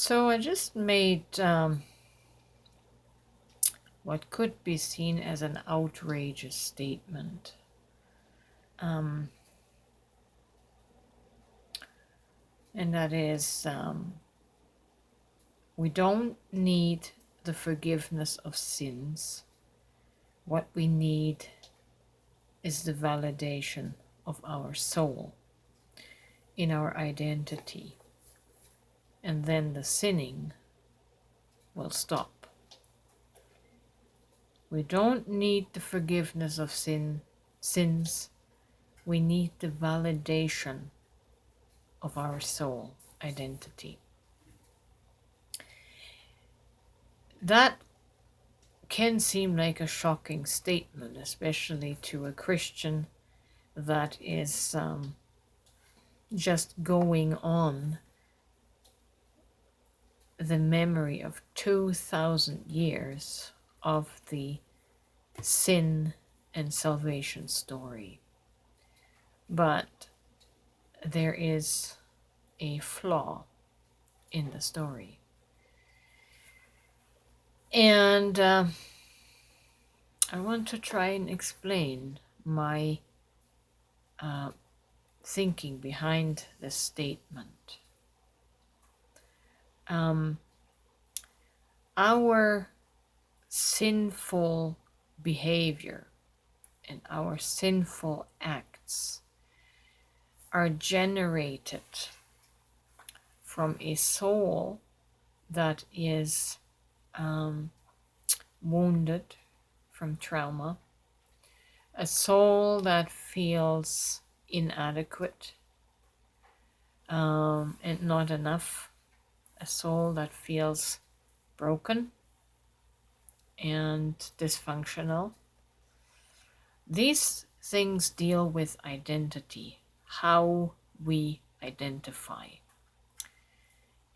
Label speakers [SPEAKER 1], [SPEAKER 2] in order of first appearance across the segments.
[SPEAKER 1] So I just made what could be seen as an outrageous statement. Um, and that is, we don't need the forgiveness of sins. What we need is the validation of our soul in our identity. And then the sinning will stop. We don't need the forgiveness of sins. We need the validation of our soul identity. That can seem like a shocking statement, especially to a Christian that is just going on the memory of 2,000 years of the sin and salvation story. But there is a flaw in the story. And I want to try and explain my thinking behind this statement. Our sinful behavior and our sinful acts are generated from a soul that is wounded from trauma, a soul that feels inadequate and not enough, a soul that feels broken and dysfunctional. These things deal with identity, how we identify.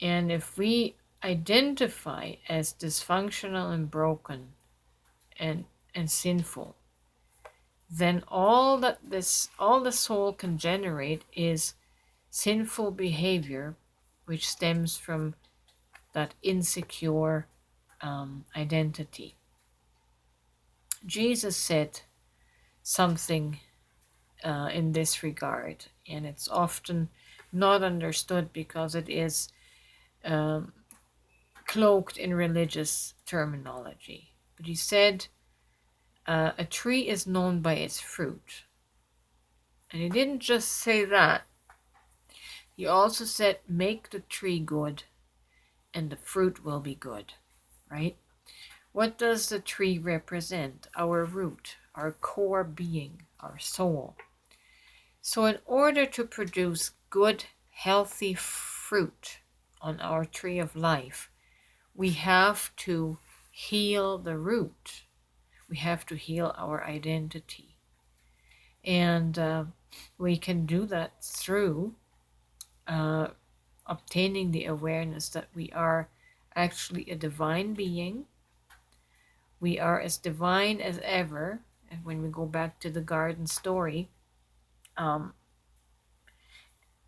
[SPEAKER 1] And if we identify as dysfunctional and broken and sinful, then all the soul can generate is sinful behavior, which stems from that insecure identity. Jesus said something in this regard, and it's often not understood because it is cloaked in religious terminology. But he said, a tree is known by its fruit. And he didn't just say that. He also said, make the tree good and the fruit will be good, right? What does the tree represent? Our root, our core being, our soul. So in order to produce good, healthy fruit on our tree of life, we have to heal the root. We have to heal our identity. And we can do that through obtaining the awareness that we are actually a divine being. We are as divine as ever. And when we go back to the garden story, and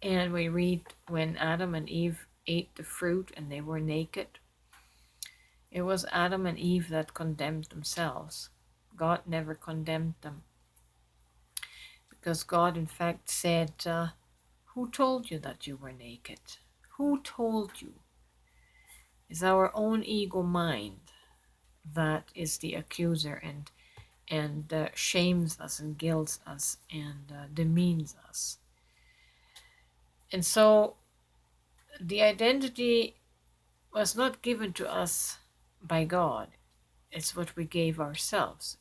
[SPEAKER 1] we read when Adam and Eve ate the fruit and they were naked, it was Adam and Eve that condemned themselves. God never condemned them. Because God, in fact, said, who told you that you were naked? Who told you? It's our own ego mind that is the accuser and shames us and guilts us and demeans us. And so the identity was not given to us by God. It's what we gave ourselves.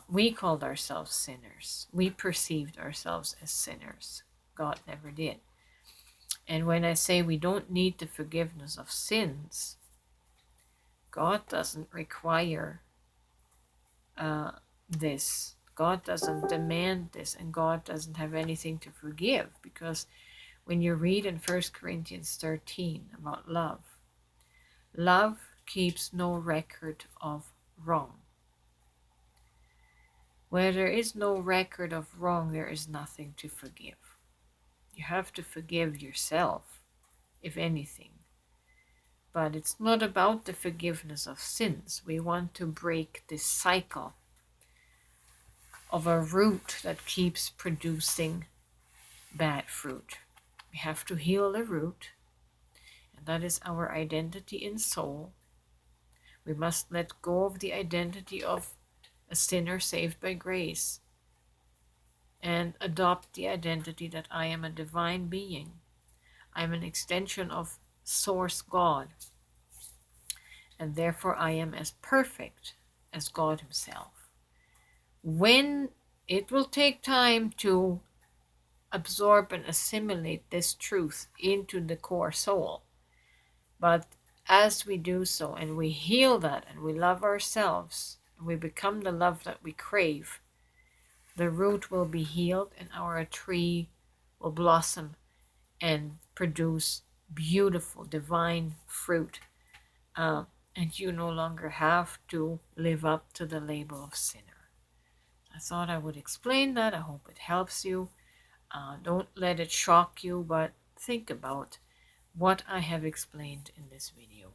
[SPEAKER 1] We called ourselves sinners. We perceived ourselves as sinners. God never did. And when I say we don't need the forgiveness of sins, God doesn't require this. God doesn't demand this, and God doesn't have anything to forgive, because when you read in 1 Corinthians 13 about love, love keeps no record of wrong. Where there is no record of wrong, there is nothing to forgive. You have to forgive yourself if anything. But it's not about the forgiveness of sins. We want to break this cycle of a root that keeps producing bad fruit. We have to heal the root, and that is our identity in soul. We must let go of the identity of a sinner saved by grace and adopt the identity that I am a divine being. I'm an extension of Source God, and therefore I am as perfect as God Himself. When it will take time to absorb and assimilate this truth into the core soul, but as we do so and we heal that and we love ourselves and we become the love that we crave, the root will be healed and our tree will blossom and produce beautiful divine fruit. And you no longer have to live up to the label of sinner. I thought I would explain that. I hope it helps you. Don't let it shock you, but think about what I have explained in this video.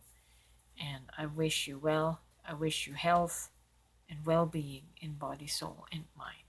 [SPEAKER 1] And I wish you well. I wish you health and well-being in body, soul, and mind.